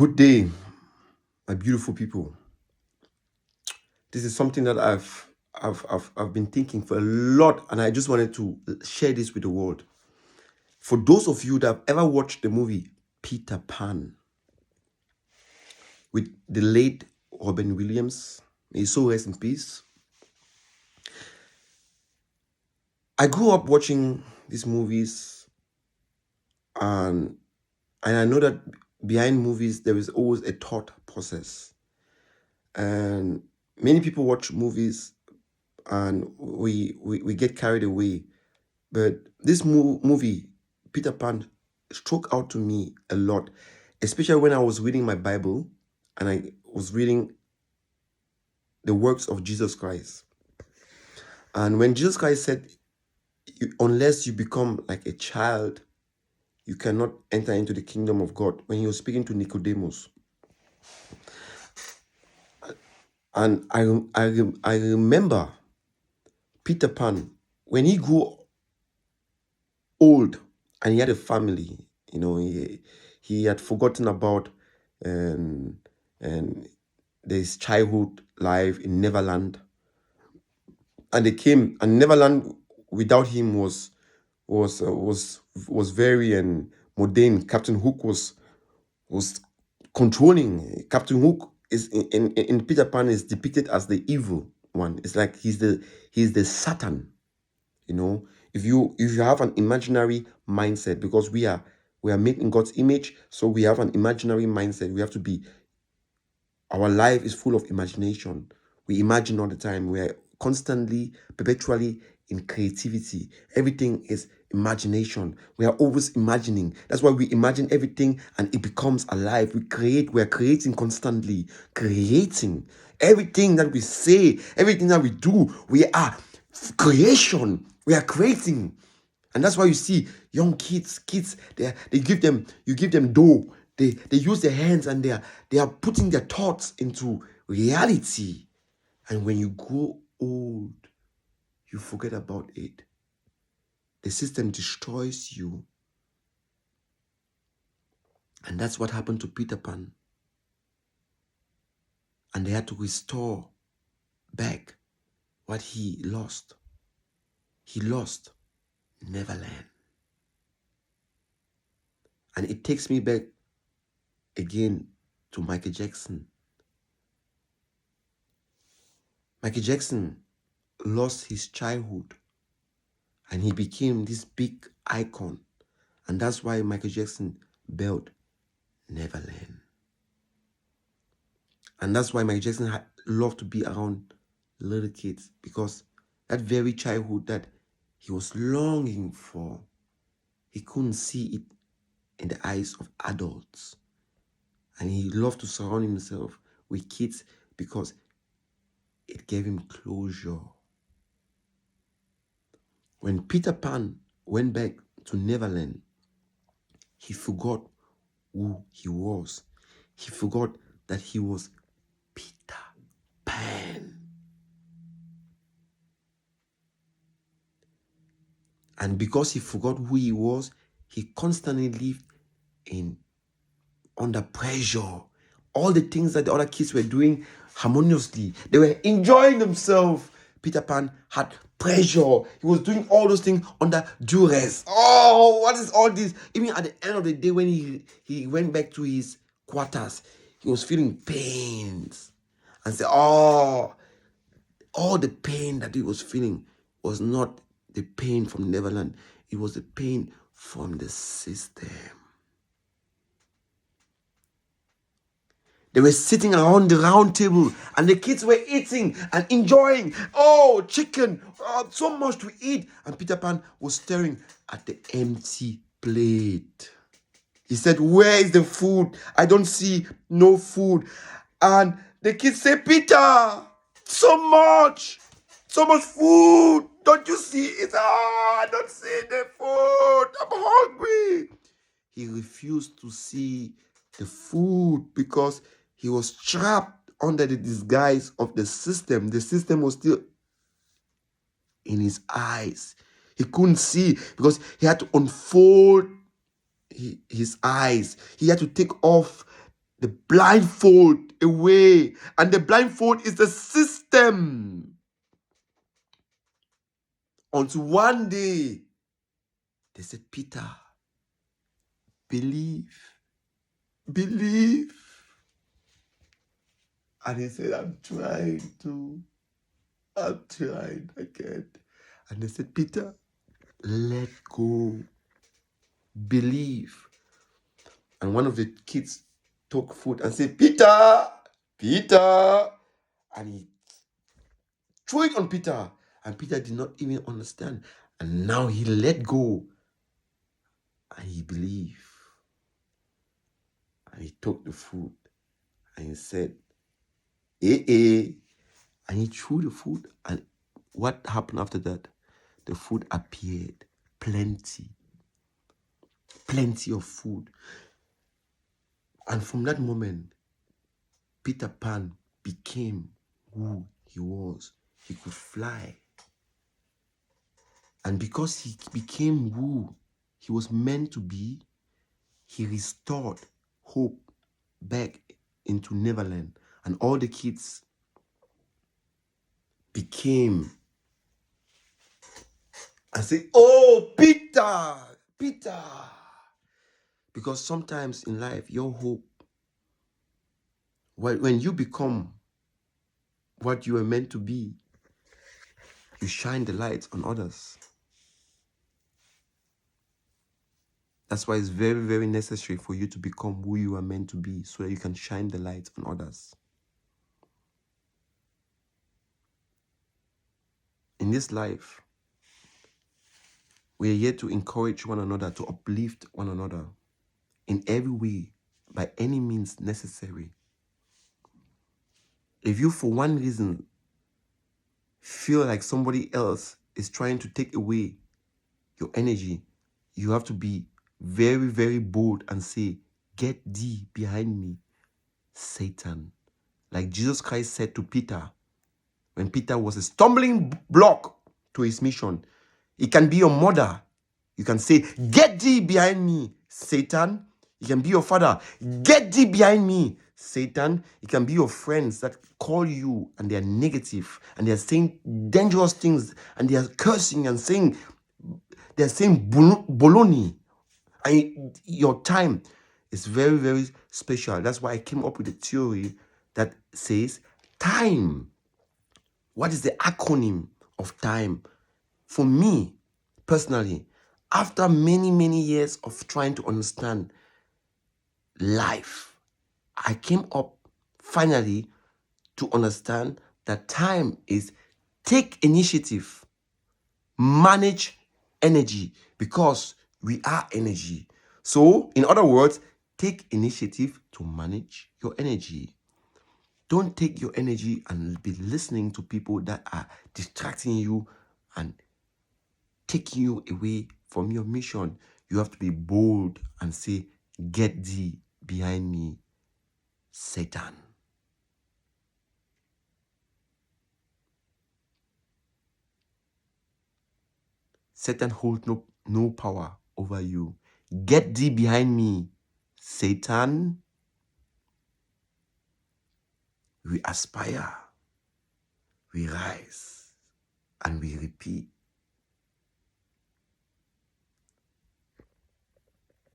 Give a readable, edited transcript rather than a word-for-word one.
Good day, my beautiful people. This is something that I've been thinking for a lot, and I just wanted to share this with the world. For those of you that have ever watched the movie Peter Pan with the late Robin Williams, may his soul rest in peace. I grew up watching these movies, and I know that behind movies there is always a thought process, and many people watch movies and we get carried away. But this movie, Peter Pan, struck out to me a lot, especially when I was reading my Bible and I was reading the works of Jesus Christ. And when Jesus Christ said, unless you become like a child, you cannot enter into the kingdom of God, when he was speaking to Nicodemus. And I remember Peter Pan, when he grew old and he had a family, he had forgotten about and his childhood life in Neverland, and they came, and Neverland without him was very mundane. Captain Hook was controlling. Captain Hook is in Peter Pan is depicted as the evil one. It's like he's the Satan. If you have an imaginary mindset, because we are made in God's image, so we have an imaginary mindset. We have to be, our life is full of imagination. We imagine all the time. We are constantly, perpetually in creativity. Everything is imagination. We are always imagining. That's why we imagine everything and it becomes alive. We are creating constantly. Creating. Everything that we say, everything that we do, we are creation. We are creating. And that's why you see young kids, you give them dough. They use their hands and they are putting their thoughts into reality. And when you grow old, you forget about it. The system destroys you. And that's what happened to Peter Pan. And they had to restore back what he lost. He lost Neverland. And it takes me back again to Michael Jackson. Michael Jackson lost his childhood and he became this big icon. And that's why Michael Jackson built Neverland. And that's why Michael Jackson loved to be around little kids, because that very childhood that he was longing for, he couldn't see it in the eyes of adults. And he loved to surround himself with kids because it gave him closure. When Peter Pan went back to Neverland, he forgot who he was. He forgot that he was Peter Pan. And because he forgot who he was, he constantly lived under pressure. All the things that the other kids were doing harmoniously, they were enjoying themselves. Peter Pan had pressure. He was doing all those things under duress. Oh, what is all this? Even at the end of the day, when he went back to his quarters, he was feeling pains. And said, all the pain that he was feeling was not the pain from Neverland. It was the pain from the system. They were sitting around the round table and the kids were eating and enjoying. Oh, chicken, so much to eat. And Peter Pan was staring at the empty plate. He said, where is the food? I don't see no food. And the kids say, Peter, so much food. Don't you see it? I don't see the food. I'm hungry. He refused to see the food because he was trapped under the disguise of the system. The system was still in his eyes. He couldn't see because he had to unfold his eyes. He had to take off the blindfold away. And the blindfold is the system. Until one day, they said, Peter, believe. Believe. And he said, I'm trying again. And they said, Peter, let go. Believe. And one of the kids took food and said, Peter, Peter. And he threw it on Peter. And Peter did not even understand. And now he let go. And he believed. And he took the food. And he said, eh. And he threw the food. And what happened after that? The food appeared. Plenty of food. And from that moment, Peter Pan became who he was. He could fly. And because he became who he was meant to be, he restored hope back into Neverland. And all the kids became and say, oh, Peter. Because sometimes in life, your hope, when you become what you are meant to be, you shine the light on others. That's why it's very, very necessary for you to become who you are meant to be so that you can shine the light on others. In this life, we are here to encourage one another, to uplift one another in every way, by any means necessary. If you, for one reason, feel like somebody else is trying to take away your energy, you have to be very, very bold and say, get thee behind me, Satan. Like Jesus Christ said to Peter, when Peter was a stumbling block to his mission. It can be your mother. You can say, get thee behind me, Satan. It can be your father. Get thee behind me, Satan. It can be your friends that call you and they are negative and they are saying dangerous things and they are cursing and saying, they are saying baloney. And your time is very, very special. That's why I came up with a theory that says time. What is the acronym of time? For me, personally, after many, many years of trying to understand life, I came up finally to understand that time is take initiative, manage energy, because we are energy. So, in other words, take initiative to manage your energy. Don't take your energy and be listening to people that are distracting you and taking you away from your mission. You have to be bold and say, get thee behind me, Satan. Satan holds no power over you. Get thee behind me, Satan. We aspire, we rise, and we repeat.